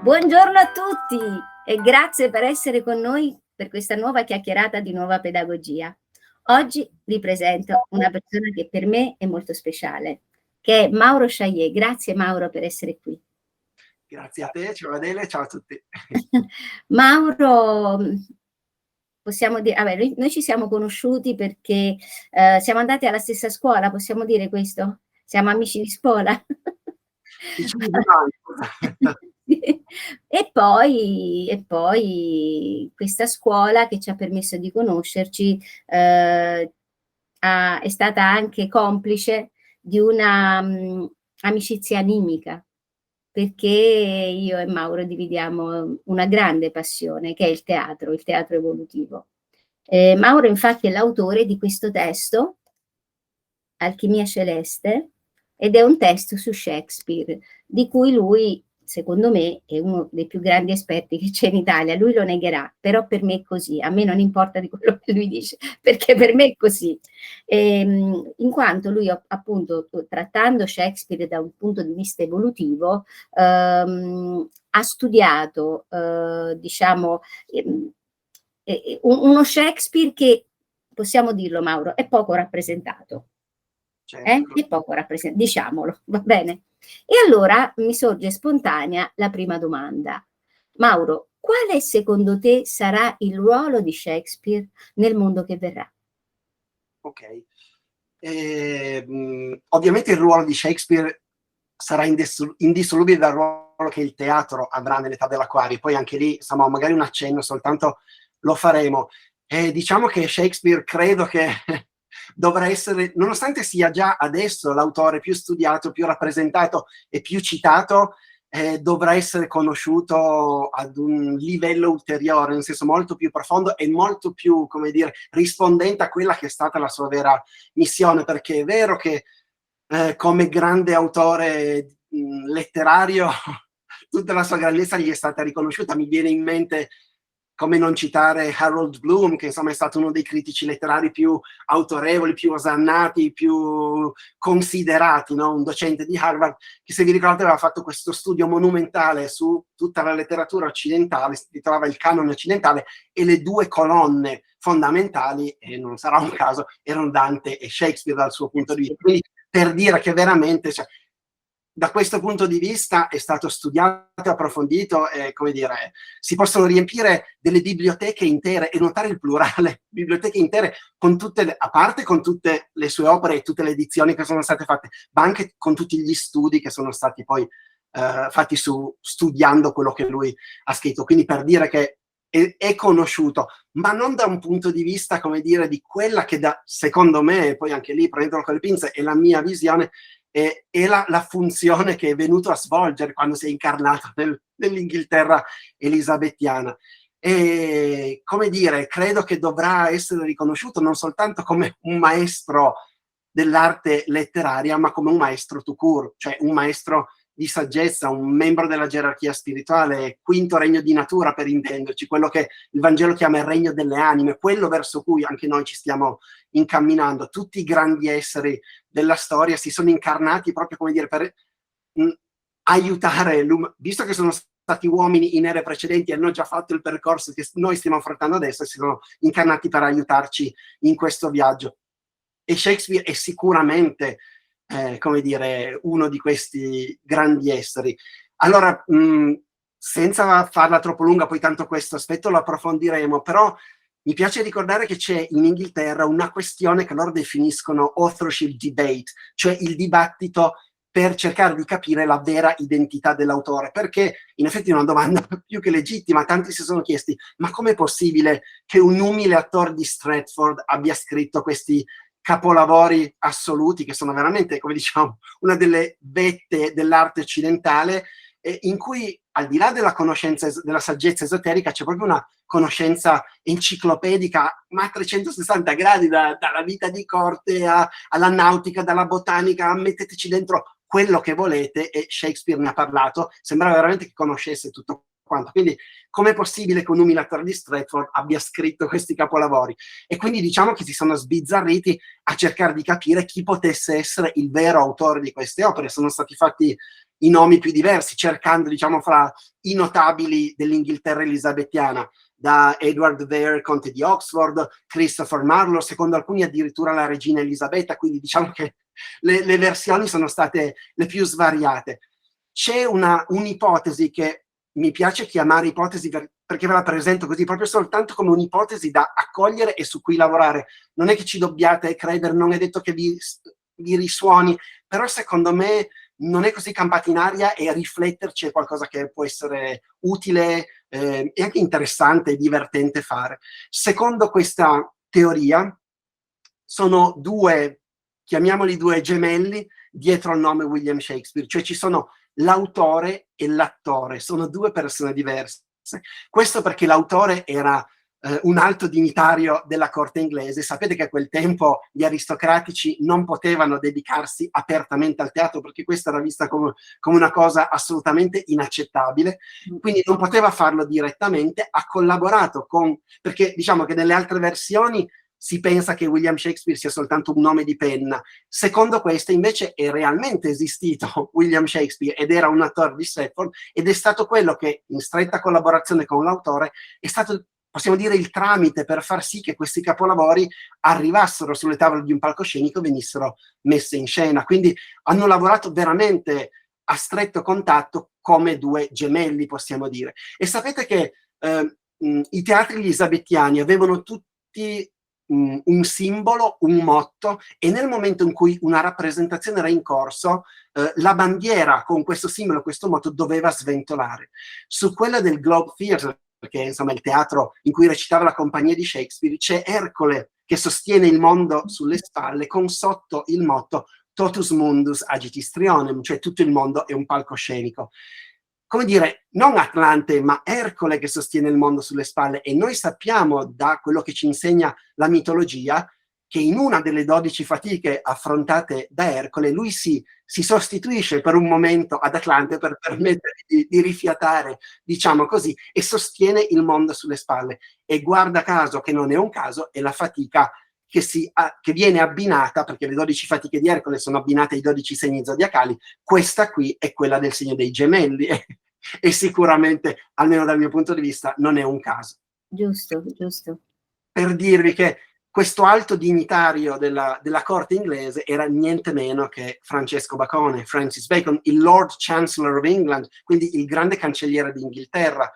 Buongiorno a tutti e grazie per essere con noi per questa nuova chiacchierata di nuova pedagogia. Oggi vi presento una persona che per me è molto speciale, che è Mauro Chaillet. Grazie Mauro per essere qui. Grazie a te, ciao Adele, ciao a tutti. Mauro, possiamo dire, vabbè, noi ci siamo conosciuti perché siamo andati alla stessa scuola, possiamo dire questo? Siamo amici di scuola? Diciamo di no. E poi questa scuola che ci ha permesso di conoscerci è stata anche complice di una amicizia animica, perché io e Mauro dividiamo una grande passione che è il teatro evolutivo. Mauro infatti è l'autore di questo testo, Alchimia Celeste, ed è un testo su Shakespeare, di cui lui, secondo me, è uno dei più grandi esperti che c'è in Italia. Lui lo negherà, però per me è così. A me non importa di quello che lui dice, perché per me è così. In quanto lui, appunto, trattando Shakespeare da un punto di vista evolutivo, ha studiato, diciamo, uno Shakespeare che, possiamo dirlo Mauro, è poco rappresentato. Certo. È poco rappresentato, diciamolo, va bene? E allora mi sorge spontanea la prima domanda. Mauro, quale secondo te sarà il ruolo di Shakespeare nel mondo che verrà? Ok. Ovviamente il ruolo di Shakespeare sarà indissolubile dal ruolo che il teatro avrà nell'età dell'acquario. Poi anche lì, insomma, magari un accenno soltanto lo faremo. Diciamo che Shakespeare credo che dovrà essere, nonostante sia già adesso l'autore più studiato, più rappresentato e più citato, dovrà essere conosciuto ad un livello ulteriore, nel senso molto più profondo e molto più, come dire, rispondente a quella che è stata la sua vera missione, perché è vero che come grande autore letterario tutta la sua grandezza gli è stata riconosciuta. Mi viene in mente, come non citare Harold Bloom, che insomma è stato uno dei critici letterari più autorevoli, più osannati, più considerati, no? Un docente di Harvard, che se vi ricordate aveva fatto questo studio monumentale su tutta la letteratura occidentale, si trovava il canone occidentale, e le due colonne fondamentali, e non sarà un caso, erano Dante e Shakespeare dal suo punto di vista. Quindi per dire che veramente, cioè, da questo punto di vista è stato studiato, approfondito e, come dire, si possono riempire delle biblioteche intere, e notare il plurale, biblioteche intere, con tutte, a parte con tutte le sue opere e tutte le edizioni che sono state fatte, ma anche con tutti gli studi che sono stati poi fatti studiando quello che lui ha scritto. Quindi per dire che è conosciuto, ma non da un punto di vista, come dire, di quella che secondo me, poi anche lì prendetelo con le pinze, è la mia visione, è la funzione che è venuto a svolgere quando si è incarnato nell'Inghilterra elisabettiana. E, come dire, credo che dovrà essere riconosciuto non soltanto come un maestro dell'arte letteraria, ma come un maestro tout court, cioè un maestro di saggezza, un membro della gerarchia spirituale, quinto regno di natura per intenderci, quello che il Vangelo chiama il regno delle anime, quello verso cui anche noi ci stiamo incamminando. Tutti i grandi esseri della storia si sono incarnati proprio, come dire, per aiutare visto che sono stati uomini in ere precedenti e hanno già fatto il percorso che noi stiamo affrontando adesso, si sono incarnati per aiutarci in questo viaggio. E Shakespeare è sicuramente, come dire, uno di questi grandi esseri. Allora, senza farla troppo lunga, poi tanto questo aspetto lo approfondiremo, però mi piace ricordare che c'è in Inghilterra una questione che loro definiscono authorship debate, cioè il dibattito per cercare di capire la vera identità dell'autore, perché in effetti è una domanda più che legittima. Tanti si sono chiesti, ma com'è possibile che un umile attore di Stratford abbia scritto questi capolavori assoluti, che sono veramente, come diciamo, una delle vette dell'arte occidentale, in cui al di là della conoscenza, della saggezza esoterica, c'è proprio una conoscenza enciclopedica, ma a 360 gradi, dalla vita di corte alla nautica, dalla botanica, metteteci dentro quello che volete, e Shakespeare ne ha parlato, sembrava veramente che conoscesse tutto quanto. Quindi com'è possibile che un umile attore di Stratford abbia scritto questi capolavori? E quindi diciamo che si sono sbizzarriti a cercare di capire chi potesse essere il vero autore di queste opere. Sono stati fatti i nomi più diversi, cercando, diciamo, fra i notabili dell'Inghilterra elisabettiana, da Edward de Vere, conte di Oxford, Christopher Marlowe, secondo alcuni addirittura la regina Elisabetta, quindi diciamo che le versioni sono state le più svariate. C'è un'ipotesi che mi piace chiamare ipotesi perché ve la presento così, proprio soltanto come un'ipotesi da accogliere e su cui lavorare. Non è che ci dobbiate credere, non è detto che vi risuoni, però secondo me non è così campata in aria, e rifletterci è qualcosa che può essere utile e anche interessante e divertente fare. Secondo questa teoria, sono due, chiamiamoli due gemelli, dietro al nome William Shakespeare, cioè ci sono l'autore e l'attore, sono due persone diverse. Questo perché l'autore era un alto dignitario della corte inglese. Sapete che a quel tempo gli aristocratici non potevano dedicarsi apertamente al teatro, perché questa era vista come una cosa assolutamente inaccettabile, quindi non poteva farlo direttamente. Ha collaborato perché diciamo che nelle altre versioni si pensa che William Shakespeare sia soltanto un nome di penna. Secondo queste invece è realmente esistito William Shakespeare ed era un attore di Stratford, ed è stato quello che, in stretta collaborazione con l'autore, è stato, possiamo dire, il tramite per far sì che questi capolavori arrivassero sulle tavole di un palcoscenico e venissero messe in scena. Quindi hanno lavorato veramente a stretto contatto come due gemelli, possiamo dire. E sapete che i teatri elisabettiani avevano tutti un simbolo, un motto, e nel momento in cui una rappresentazione era in corso, la bandiera con questo simbolo, questo motto, doveva sventolare. Su quella del Globe Theatre, perché insomma il teatro in cui recitava la compagnia di Shakespeare, c'è Ercole che sostiene il mondo sulle spalle, con sotto il motto Totus Mundus Agitis Trionem, cioè tutto il mondo è un palcoscenico. Come dire, non Atlante, ma Ercole che sostiene il mondo sulle spalle. E noi sappiamo, da quello che ci insegna la mitologia, che in una delle 12 fatiche affrontate da Ercole, lui si sostituisce per un momento ad Atlante per permettergli di rifiatare, diciamo così, e sostiene il mondo sulle spalle. E guarda caso, che non è un caso, è la fatica che viene abbinata, perché le 12 fatiche di Ercole sono abbinate ai 12 segni zodiacali. Questa qui è quella del segno dei gemelli, e sicuramente, almeno dal mio punto di vista, non è un caso. Giusto, giusto. Per dirvi che questo alto dignitario della corte inglese era niente meno che Francesco Bacone, Francis Bacon, il Lord Chancellor of England, quindi il grande cancelliere d'Inghilterra.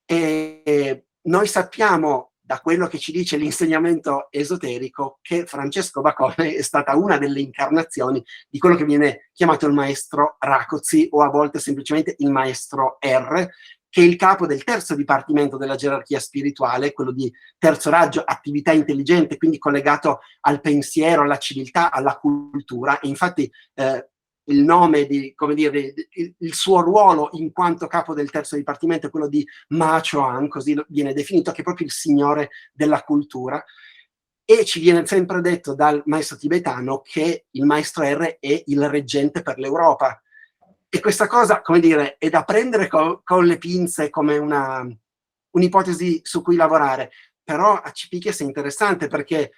E noi sappiamo, da quello che ci dice l'insegnamento esoterico, che Francesco Bacone è stata una delle incarnazioni di quello che viene chiamato il maestro Rákóczi, o a volte semplicemente il maestro R, che è il capo del terzo dipartimento della gerarchia spirituale, quello di terzo raggio, attività intelligente, quindi collegato al pensiero, alla civiltà, alla cultura. E infatti il nome come dire, il suo ruolo in quanto capo del terzo dipartimento è quello di Ma Chuan, così viene definito, che è proprio il signore della cultura. E ci viene sempre detto dal maestro tibetano che il maestro R è il reggente per l'Europa. E questa cosa, come dire, è da prendere con le pinze, come un'ipotesi su cui lavorare. Però a Cipiches è interessante, perché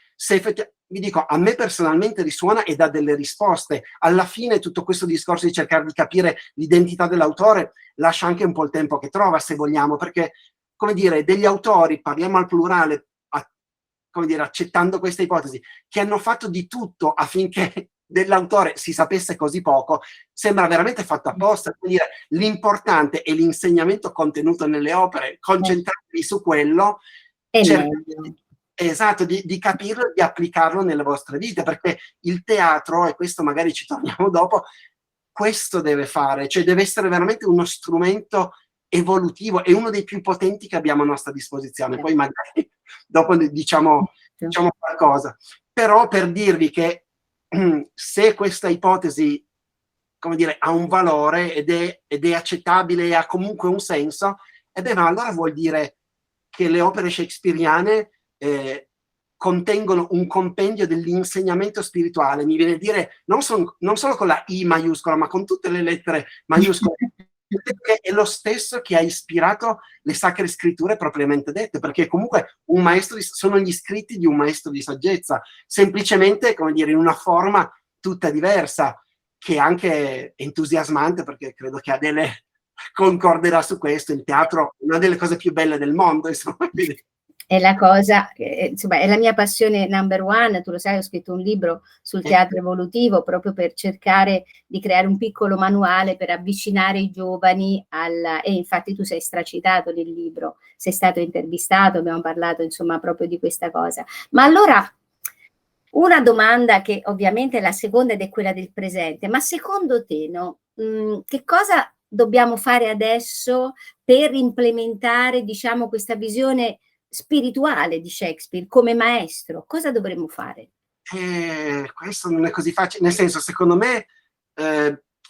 vi dico, a me personalmente risuona e dà delle risposte. Alla fine tutto questo discorso di cercare di capire l'identità dell'autore lascia anche un po' il tempo che trova, se vogliamo, perché, come dire, degli autori, parliamo al plurale, come dire, accettando questa ipotesi, che hanno fatto di tutto affinché dell'autore si sapesse così poco, sembra veramente fatto apposta. Quindi l'importante è l'insegnamento contenuto nelle opere, concentratevi su quello, esatto, di capirlo e di applicarlo nelle vostre vite, perché il teatro, e questo magari ci torniamo dopo, questo deve fare, cioè deve essere veramente uno strumento evolutivo, è uno dei più potenti che abbiamo a nostra disposizione. Poi magari dopo diciamo qualcosa, però per dirvi che se questa ipotesi, come dire, ha un valore ed è accettabile e ha comunque un senso, ma allora vuol dire che le opere shakespeariane contengono un compendio dell'insegnamento spirituale. Mi viene a dire, non solo con la I maiuscola, ma con tutte le lettere maiuscole, che è lo stesso che ha ispirato le sacre scritture propriamente dette, perché comunque sono gli scritti di un maestro di saggezza, semplicemente, come dire, in una forma tutta diversa, che è anche entusiasmante, perché credo che Adele concorderà su questo, il teatro è una delle cose più belle del mondo, insomma. Quindi È la cosa, insomma, è la mia passione number one, tu lo sai, ho scritto un libro sul teatro evolutivo proprio per cercare di creare un piccolo manuale per avvicinare i giovani e infatti tu sei stracitato nel libro, sei stato intervistato, abbiamo parlato insomma proprio di questa cosa. Ma allora, una domanda che ovviamente è la seconda ed è quella del presente, ma secondo te, no, che cosa dobbiamo fare adesso per implementare, diciamo, questa visione spirituale di Shakespeare come maestro? Cosa dovremmo fare? Questo non è così facile, nel senso, secondo me,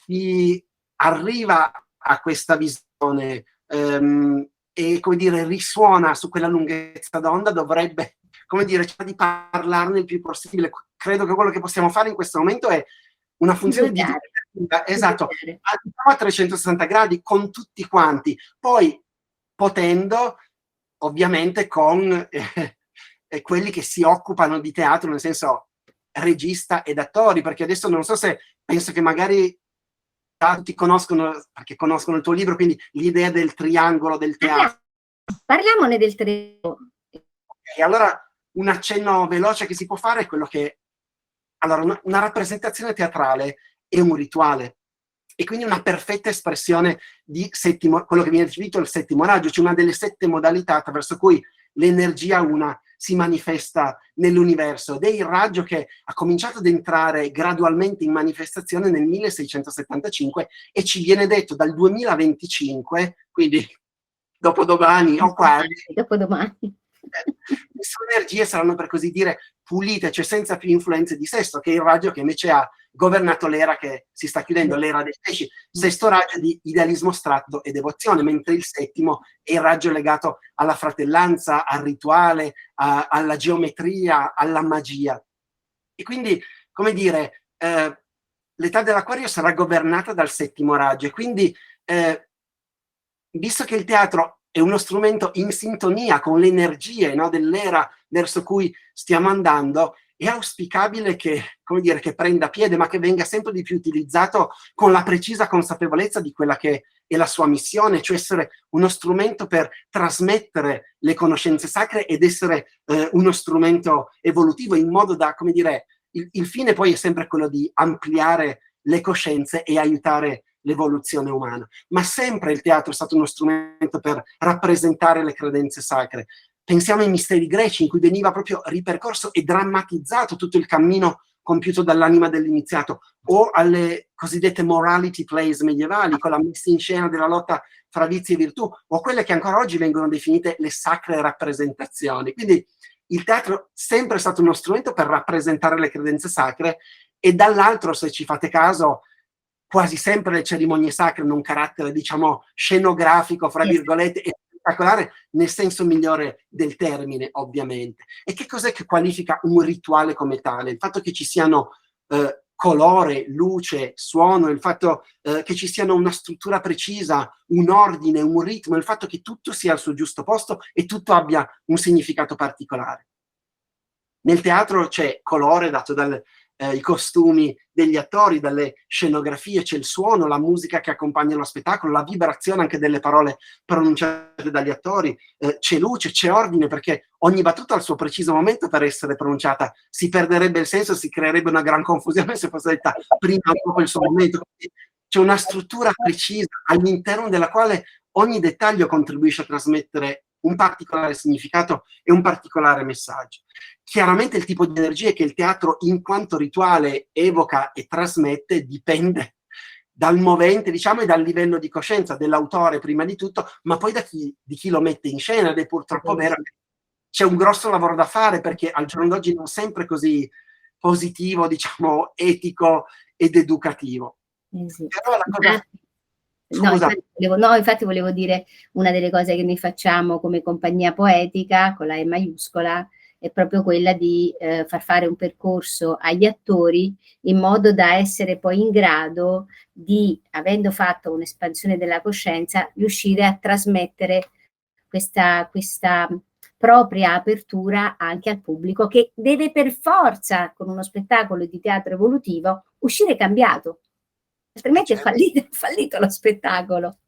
chi arriva a questa visione e, come dire, risuona su quella lunghezza d'onda dovrebbe, come dire, cercare di parlarne il più possibile. Credo che quello che possiamo fare in questo momento è una funzione di esatto, a 360 gradi con tutti quanti, poi potendo ovviamente con quelli che si occupano di teatro, nel senso regista ed attori, perché adesso non so se penso che magari tutti conoscono, perché conoscono il tuo libro, quindi l'idea del triangolo del teatro. Parliamone del triangolo. E allora un accenno veloce che si può fare è quello che, allora, una rappresentazione teatrale è un rituale e quindi una perfetta espressione di quello che viene definito il settimo raggio, cioè una delle 7 modalità attraverso cui l'energia una si manifesta nell'universo, ed è il raggio che ha cominciato ad entrare gradualmente in manifestazione nel 1675 e ci viene detto dal 2025, quindi dopodomani o quasi, dopodomani. le sue energie saranno, per così dire, pulite, cioè senza più influenze di Sesto, che è il raggio che invece ha governato l'era che si sta chiudendo, l'era dei pesci. Sesto raggio di idealismo astratto e devozione, mentre il settimo è il raggio legato alla fratellanza, al rituale, alla geometria, alla magia. E quindi, come dire, l'età dell'Acquario sarà governata dal settimo raggio, e quindi visto che il teatro è uno strumento in sintonia con le energie, no, dell'era verso cui stiamo andando, è auspicabile che, come dire, che prenda piede, ma che venga sempre di più utilizzato con la precisa consapevolezza di quella che è la sua missione, cioè essere uno strumento per trasmettere le conoscenze sacre ed essere uno strumento evolutivo, in modo da, come dire, il fine poi è sempre quello di ampliare le coscienze e aiutare l'evoluzione umana. Ma sempre il teatro è stato uno strumento per rappresentare le credenze sacre. Pensiamo ai misteri greci, in cui veniva proprio ripercorso e drammatizzato tutto il cammino compiuto dall'anima dell'iniziato, o alle cosiddette morality plays medievali, con la messa in scena della lotta fra vizi e virtù, o quelle che ancora oggi vengono definite le sacre rappresentazioni. Quindi il teatro è sempre stato uno strumento per rappresentare le credenze sacre, e dall'altro, se ci fate caso, quasi sempre le cerimonie sacre hanno un carattere, diciamo, scenografico, fra virgolette, e spettacolare, nel senso migliore del termine, ovviamente. E che cos'è che qualifica un rituale come tale? Il fatto che ci siano colore, luce, suono, il fatto che ci siano una struttura precisa, un ordine, un ritmo, il fatto che tutto sia al suo giusto posto e tutto abbia un significato particolare. Nel teatro c'è colore dato dai costumi degli attori, dalle scenografie, c'è il suono, la musica che accompagna lo spettacolo, la vibrazione anche delle parole pronunciate dagli attori, c'è luce, c'è ordine, perché ogni battuta ha il suo preciso momento per essere pronunciata. Si perderebbe il senso, si creerebbe una gran confusione se fosse detta prima o dopo il suo momento. C'è una struttura precisa all'interno della quale ogni dettaglio contribuisce a trasmettere un particolare significato e un particolare messaggio. Chiaramente il tipo di energie che il teatro in quanto rituale evoca e trasmette dipende dal movente, diciamo, e dal livello di coscienza dell'autore prima di tutto, ma poi di chi lo mette in scena, ed è purtroppo vero che c'è un grosso lavoro da fare, perché al giorno d'oggi non sempre così positivo, diciamo, etico ed educativo. Però la cosa... Infatti volevo dire, una delle cose che noi facciamo come compagnia poetica, con la E maiuscola, è proprio quella di far fare un percorso agli attori in modo da essere poi in grado di, avendo fatto un'espansione della coscienza, riuscire a trasmettere questa propria apertura anche al pubblico, che deve per forza, con uno spettacolo di teatro evolutivo, uscire cambiato. altrimenti certo, è fallito lo spettacolo.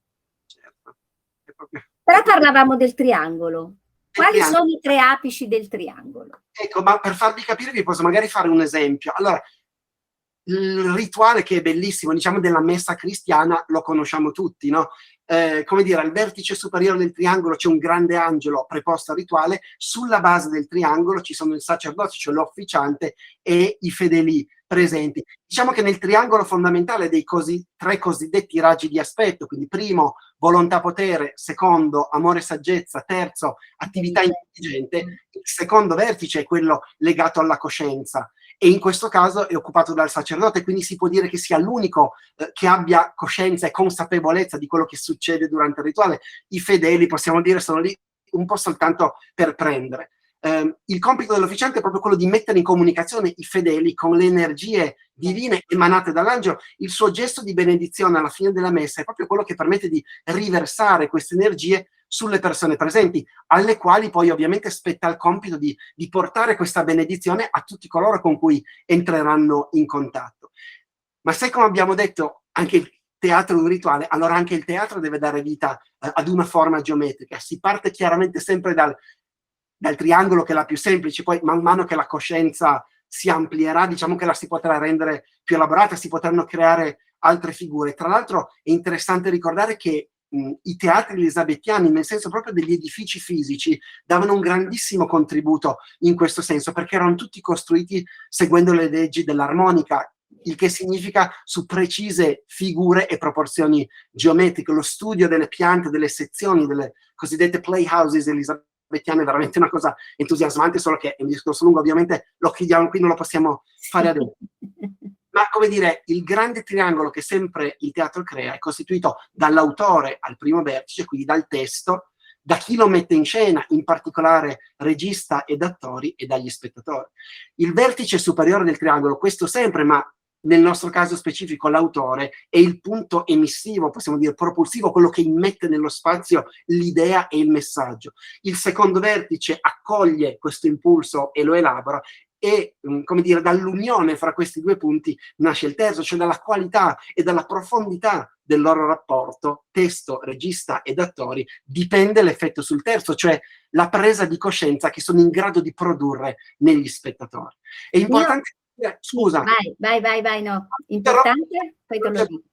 certo. È proprio Però parlavamo del triangolo. del Quali triangolo. sono i tre apici del triangolo? Ecco, ma per farvi capire vi posso magari fare un esempio. Allora, il rituale che è bellissimo, diciamo della messa cristiana, lo conosciamo tutti, no? Come dire, al vertice superiore del triangolo c'è un grande angelo preposto al rituale, sulla base del triangolo ci sono il sacerdote, cioè l'officiante, e i fedeli presenti. Diciamo che nel triangolo fondamentale dei tre cosiddetti raggi di aspetto, quindi primo, volontà potere, secondo, amore saggezza, terzo, attività intelligente, il secondo vertice è quello legato alla coscienza, e in questo caso è occupato dal sacerdote, quindi si può dire che sia l'unico che abbia coscienza e consapevolezza di quello che succede durante il rituale. I fedeli, possiamo dire, sono lì un po' soltanto per prendere. Il compito dell'officiante è proprio quello di mettere in comunicazione i fedeli con le energie divine emanate dall'angelo. Il suo gesto di benedizione alla fine della messa è proprio quello che permette di riversare queste energie sulle persone presenti, alle quali poi ovviamente spetta il compito di portare questa benedizione a tutti coloro con cui entreranno in contatto. Ma se, come abbiamo detto, anche il teatro è un rituale, allora anche il teatro deve dare vita ad una forma geometrica. Si parte chiaramente sempre dal triangolo, che è la più semplice, poi man mano che la coscienza si amplierà, diciamo che la si potrà rendere più elaborata, si potranno creare altre figure. Tra l'altro è interessante ricordare che i teatri elisabettiani, nel senso proprio degli edifici fisici, davano un grandissimo contributo in questo senso, perché erano tutti costruiti seguendo le leggi dell'armonica, il che significa su precise figure e proporzioni geometriche. Lo studio delle piante, delle sezioni, delle cosiddette playhouses elisabettiane è veramente una cosa entusiasmante, solo che è un discorso lungo, ovviamente lo chiudiamo qui, non lo possiamo fare adesso. Ma, come dire, il grande triangolo che sempre il teatro crea è costituito dall'autore al primo vertice, quindi dal testo, da chi lo mette in scena, in particolare regista ed attori, e dagli spettatori. Il vertice superiore del triangolo, questo sempre, ma nel nostro caso specifico l'autore, è il punto emissivo, possiamo dire propulsivo, quello che immette nello spazio l'idea e il messaggio. Il secondo vertice accoglie questo impulso e lo elabora, e, come dire, dall'unione fra questi due punti nasce il terzo, cioè dalla qualità e dalla profondità del loro rapporto, testo, regista ed attori, dipende l'effetto sul terzo, cioè la presa di coscienza che sono in grado di produrre negli spettatori. È importante dire, scusa. Vai, no. Importante? Poi te lo dico.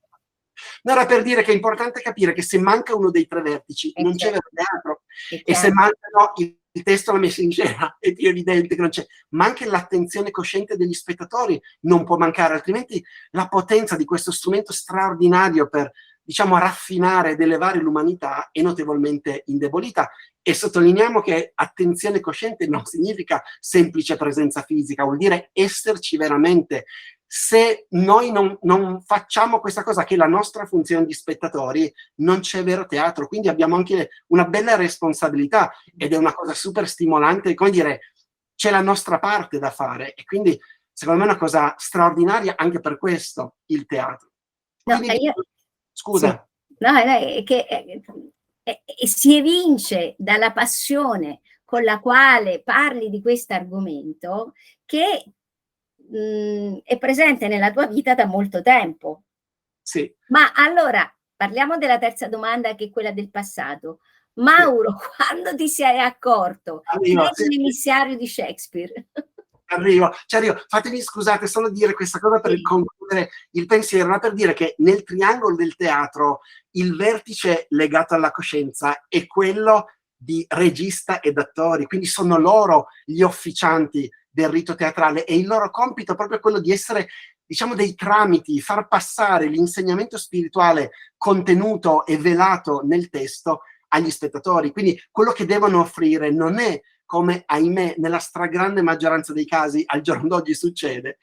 No, era per dire che è importante capire che se manca uno dei tre vertici non c'è vero teatro, e se mancano il testo, la messa in scena, è più evidente che non c'è, ma anche l'attenzione cosciente degli spettatori non può mancare, altrimenti la potenza di questo strumento straordinario per, diciamo, raffinare ed elevare l'umanità è notevolmente indebolita. E sottolineiamo che attenzione cosciente non significa semplice presenza fisica, vuol dire esserci veramente. Se noi non facciamo questa cosa, che è la nostra funzione di spettatori, non c'è vero teatro. Quindi abbiamo anche una bella responsabilità, ed è una cosa super stimolante, come dire, c'è la nostra parte da fare, e quindi secondo me è una cosa straordinaria anche per questo il teatro. Quindi, no, scusa. Sì. No, è che si evince dalla passione con la quale parli di questo argomento, che è presente nella tua vita da molto tempo. Sì. Ma allora, parliamo della terza domanda, che è quella del passato. Mauro, sì, quando ti sei accorto che eri un emissario di Shakespeare? Ci arrivo. Fatemi, scusate, solo dire questa cosa per concludere il pensiero, ma per dire che nel triangolo del teatro il vertice legato alla coscienza è quello di regista ed attori, quindi sono loro gli officianti del rito teatrale, e il loro compito è proprio quello di essere, diciamo, dei tramiti, far passare l'insegnamento spirituale contenuto e velato nel testo agli spettatori. Quindi quello che devono offrire non è, come ahimè nella stragrande maggioranza dei casi al giorno d'oggi succede,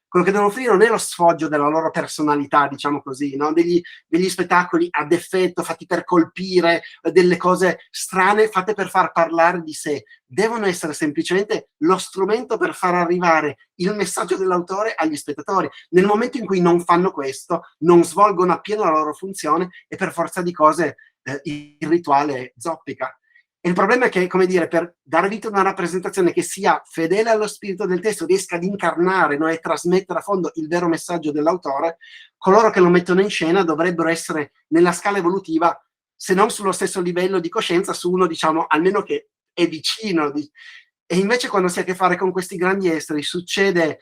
quello che devono offrire non è lo sfoggio della loro personalità, diciamo così, no? degli spettacoli ad effetto, fatti per colpire, delle cose strane fatte per far parlare di sé. Devono essere semplicemente lo strumento per far arrivare il messaggio dell'autore agli spettatori. Nel momento in cui non fanno questo, non svolgono appieno la loro funzione, e per forza di cose il rituale zoppica. E il problema è che, come dire, per dare vita a una rappresentazione che sia fedele allo spirito del testo, riesca ad incarnare, no, e trasmettere a fondo il vero messaggio dell'autore, coloro che lo mettono in scena dovrebbero essere nella scala evolutiva, se non sullo stesso livello di coscienza, su uno, diciamo, almeno che è vicino. E invece quando si ha a che fare con questi grandi esteri succede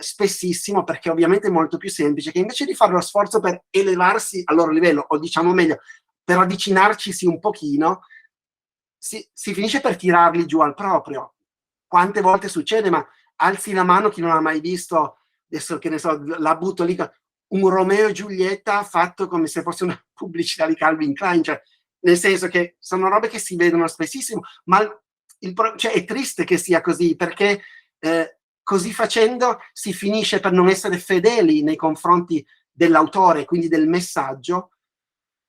spessissimo, perché ovviamente è molto più semplice, che invece di fare lo sforzo per elevarsi al loro livello, o diciamo meglio, per avvicinarcisi un pochino, si finisce per tirarli giù al proprio. Quante volte succede, ma alzi la mano chi non ha mai visto, adesso che ne so, la butto lì, un Romeo e Giulietta fatto come se fosse una pubblicità di Calvin Klein, cioè, nel senso che sono robe che si vedono spessissimo, ma cioè, è triste che sia così, perché così facendo si finisce per non essere fedeli nei confronti dell'autore, quindi del messaggio,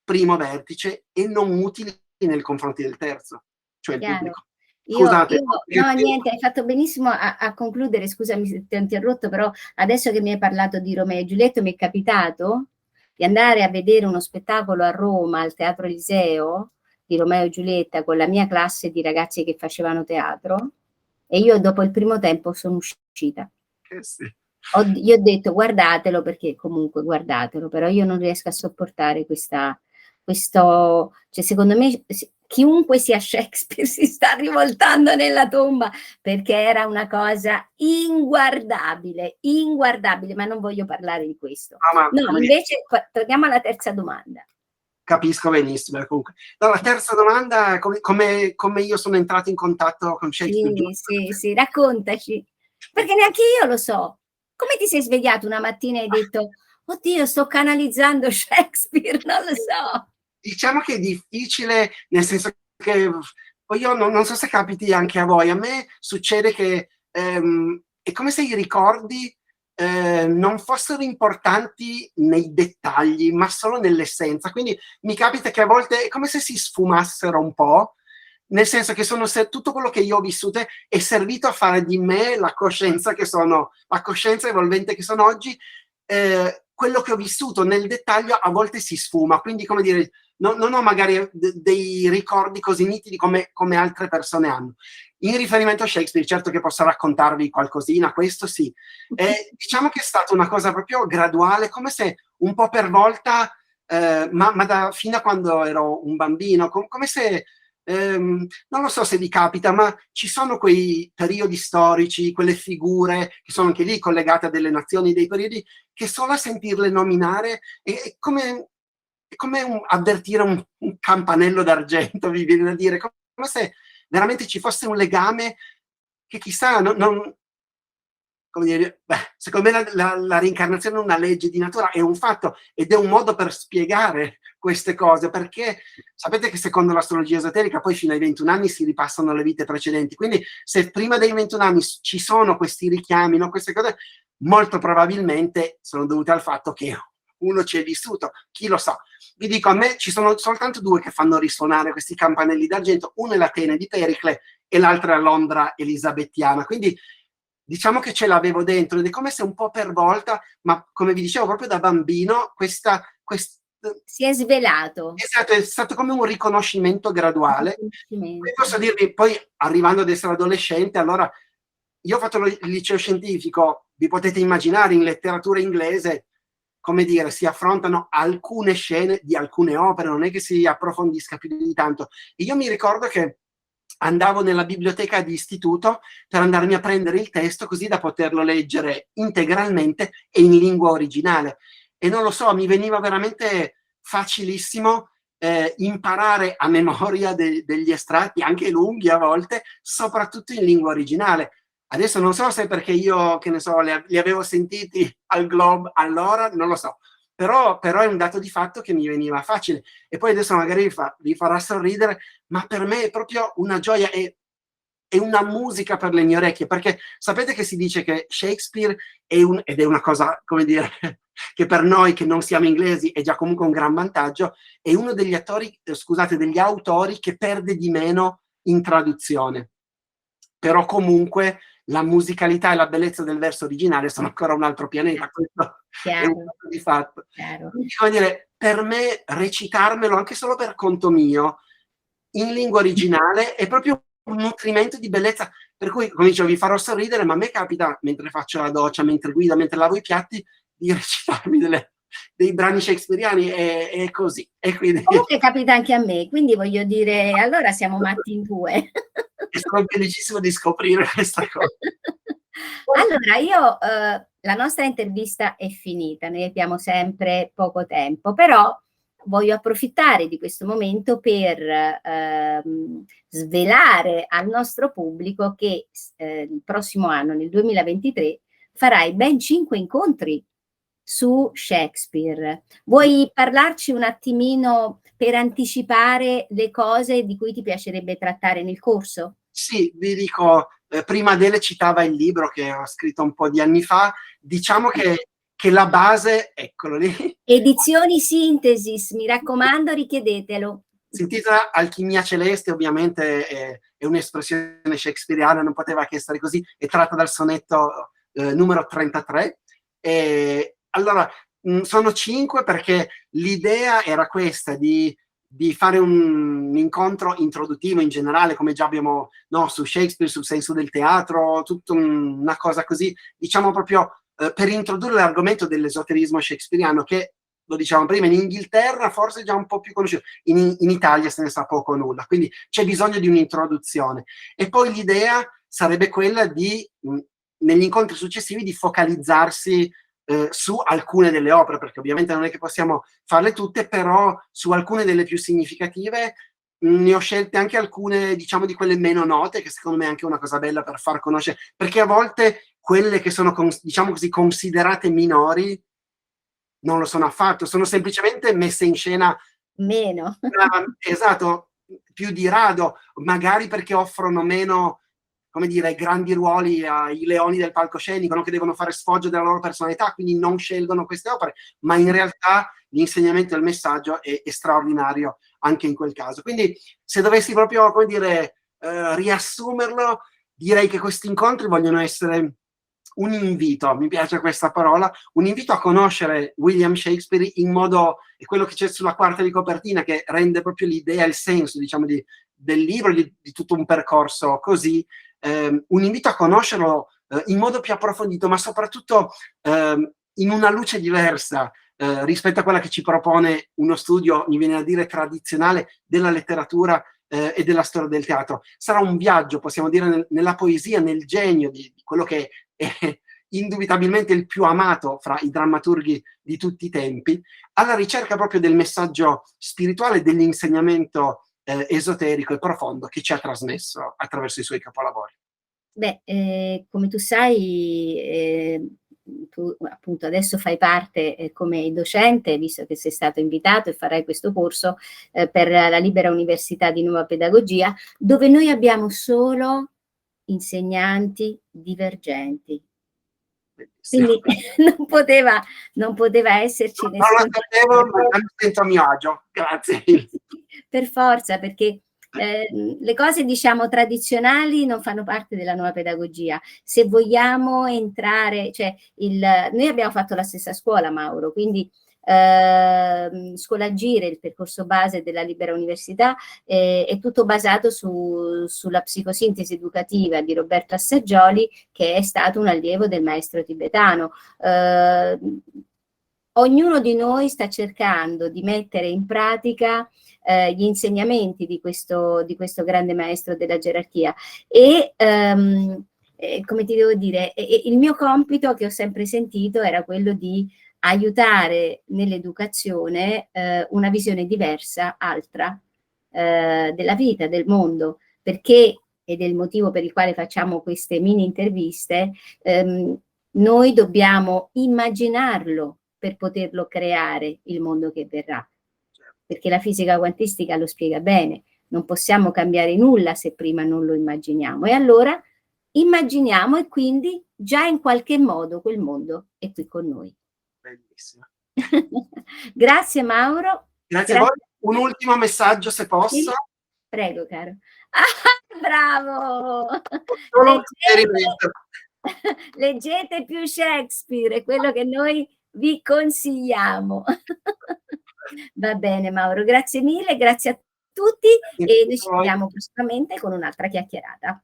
primo vertice, e non utili nei confronti del terzo, cioè il Chiaro. pubblico. Scusate. No, niente, hai fatto benissimo a concludere, scusami se ti ho interrotto, però adesso che mi hai parlato di Romeo e Giulietta mi è capitato di andare a vedere uno spettacolo a Roma, al Teatro Eliseo, di Romeo e Giulietta, con la mia classe di ragazzi che facevano teatro, e io dopo il primo tempo sono uscita. Sì. Io ho detto guardatelo, perché comunque guardatelo, però io non riesco a sopportare questo, cioè secondo me chiunque sia Shakespeare si sta rivoltando nella tomba, perché era una cosa inguardabile, ma non voglio parlare di questo. No, invece torniamo alla terza domanda. Capisco benissimo. Comunque. No, la terza domanda è come io sono entrato in contatto con Shakespeare. Sì, raccontaci, perché neanche io lo so. Come ti sei svegliato una mattina e hai detto, oddio, sto canalizzando Shakespeare? Non lo so. Diciamo che è difficile, nel senso che poi io non so se capiti anche a voi, a me succede che è come se i ricordi non fossero importanti nei dettagli, ma solo nell'essenza. Quindi mi capita che a volte è come se si sfumassero un po', nel senso che tutto quello che io ho vissuto è servito a fare di me la coscienza evolvente che sono oggi. Quello che ho vissuto nel dettaglio a volte si sfuma, quindi come dire, non ho magari dei ricordi così nitidi come altre persone hanno. In riferimento a Shakespeare, certo che posso raccontarvi qualcosina, questo sì. Diciamo che è stata una cosa proprio graduale, come se un po' per volta, ma fino a quando ero un bambino, come se, non lo so se vi capita, ma ci sono quei periodi storici, quelle figure che sono anche lì collegate a delle nazioni, dei periodi, che solo a sentirle nominare è come avvertire un campanello d'argento, vi viene da dire, come se veramente ci fosse un legame che chissà, come dire, secondo me la reincarnazione è una legge di natura, è un fatto ed è un modo per spiegare queste cose, perché sapete che secondo l'astrologia esoterica poi fino ai 21 anni si ripassano le vite precedenti, quindi se prima dei 21 anni ci sono questi richiami, no, queste cose, molto probabilmente sono dovute al fatto che uno ci è vissuto, chi lo sa. Vi dico, a me ci sono soltanto due che fanno risuonare questi campanelli d'argento, uno è l'Atene di Pericle e l'altra è la Londra elisabettiana, quindi diciamo che ce l'avevo dentro ed è come se un po' per volta, ma come vi dicevo proprio da bambino, si è svelato. Esatto, è stato come un riconoscimento graduale. Poi posso dirvi, poi arrivando ad essere adolescente, allora io ho fatto il liceo scientifico, vi potete immaginare in letteratura inglese, come dire, si affrontano alcune scene di alcune opere, non è che si approfondisca più di tanto. E io mi ricordo che andavo nella biblioteca di istituto per andarmi a prendere il testo così da poterlo leggere integralmente e in lingua originale. E non lo so, mi veniva veramente facilissimo imparare a memoria degli estratti, anche lunghi a volte, soprattutto in lingua originale. Adesso non so se perché io, che ne so, li avevo sentiti al Globe allora, non lo so, però è un dato di fatto che mi veniva facile. E poi adesso magari vi farà sorridere, ma per me è proprio una gioia, è una musica per le mie orecchie, perché sapete che si dice che Shakespeare ed è una cosa, come dire, che per noi che non siamo inglesi è già comunque un gran vantaggio, è uno degli degli autori che perde di meno in traduzione. Però comunque la musicalità e la bellezza del verso originale sono ancora un altro pianeta, questo è un dato di fatto. Quindi, come dire, per me recitarmelo anche solo per conto mio in lingua originale è proprio un nutrimento di bellezza, per cui, come dicevo, vi farò sorridere, ma a me capita, mentre faccio la doccia, mentre guido, mentre lavo i piatti, di recitarmi dei brani shakespeariani, è così. E quindi Comunque capita anche a me, quindi voglio dire, allora siamo matti in due. è stato felicissimo di scoprire questa cosa. Allora, io, la nostra intervista è finita, noi abbiamo sempre poco tempo, però voglio approfittare di questo momento per svelare al nostro pubblico che il prossimo anno, nel 2023, farai ben 5 incontri su Shakespeare. Vuoi parlarci un attimino per anticipare le cose di cui ti piacerebbe trattare nel corso? Sì, vi dico, prima Adele citava il libro che ho scritto un po' di anni fa, diciamo che la base, eccolo lì, Edizioni Synthesis, mi raccomando, richiedetelo. si intitola Alchimia Celeste, ovviamente è un'espressione shakespeariana, non poteva che essere così, è tratta dal sonetto numero 33. Allora, sono 5 perché l'idea era questa di fare un incontro introduttivo in generale, come già abbiamo, no, su Shakespeare, sul senso del teatro, tutta una cosa così, diciamo proprio per introdurre l'argomento dell'esoterismo shakespeariano, che lo diciamo prima, in Inghilterra forse è già un po' più conosciuto, in Italia se ne sa poco o nulla, quindi c'è bisogno di un'introduzione. E poi l'idea sarebbe quella di, negli incontri successivi, di focalizzarsi su alcune delle opere, perché ovviamente non è che possiamo farle tutte, però su alcune delle più significative ne ho scelte anche alcune, diciamo, di quelle meno note, che secondo me è anche una cosa bella per far conoscere, perché a volte quelle che sono, diciamo così, considerate minori non lo sono affatto, sono semplicemente messe in scena Meno. esatto, più di rado, magari perché offrono meno, come dire, grandi ruoli ai leoni del palcoscenico, no? Che devono fare sfoggio della loro personalità, quindi non scelgono queste opere, ma in realtà l'insegnamento e il messaggio è straordinario anche in quel caso. Quindi se dovessi proprio, come dire, riassumerlo, direi che questi incontri vogliono essere un invito, mi piace questa parola, un invito a conoscere William Shakespeare in modo, è quello che c'è sulla quarta di copertina, che rende proprio l'idea, il senso, diciamo, del libro, di tutto un percorso così, un invito a conoscerlo in modo più approfondito, ma soprattutto in una luce diversa rispetto a quella che ci propone uno studio, mi viene a dire, tradizionale della letteratura e della storia del teatro. Sarà un viaggio, possiamo dire, nella poesia, nel genio di quello che è indubitabilmente il più amato fra i drammaturghi di tutti i tempi, alla ricerca proprio del messaggio spirituale, dell'insegnamento esoterico e profondo che ci ha trasmesso attraverso i suoi capolavori. Beh, come tu sai, tu appunto adesso fai parte come docente, visto che sei stato invitato e farai questo corso per la Libera Università di Nuova Pedagogia, dove noi abbiamo solo insegnanti divergenti. Bellissimo. Quindi non poteva esserci Non nessun... lo sapevo, ma mi sento a mio agio. Grazie. Per forza, perché le cose, diciamo, tradizionali non fanno parte della nuova pedagogia. Se vogliamo entrare, cioè noi abbiamo fatto la stessa scuola, Mauro, quindi Scuola Agire, il percorso base della Libera Università, è tutto basato sulla psicosintesi educativa di Roberto Assaggioli, che è stato un allievo del maestro tibetano. Ognuno di noi sta cercando di mettere in pratica gli insegnamenti di questo grande maestro della gerarchia e come ti devo dire, il mio compito che ho sempre sentito era quello di aiutare nell'educazione una visione diversa, altra della vita, del mondo, perché, ed è il motivo per il quale facciamo queste mini interviste, noi dobbiamo immaginarlo per poterlo creare il mondo che verrà, perché la fisica quantistica lo spiega bene, non possiamo cambiare nulla se prima non lo immaginiamo. E allora immaginiamo e quindi già in qualche modo quel mondo è qui con noi. Bellissimo. Grazie Mauro. Grazie a voi. Un ultimo messaggio, se posso. Sì? Prego, caro. Ah, bravo! Solo un suggerimento. Leggete più Shakespeare, è quello che noi vi consigliamo. Va bene Mauro, grazie mille, grazie a tutti e noi Invito ci voi. vediamo prossimamente con un'altra chiacchierata.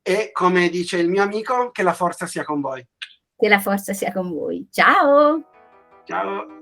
E come dice il mio amico, che la forza sia con voi. Che la forza sia con voi. Ciao! Ciao!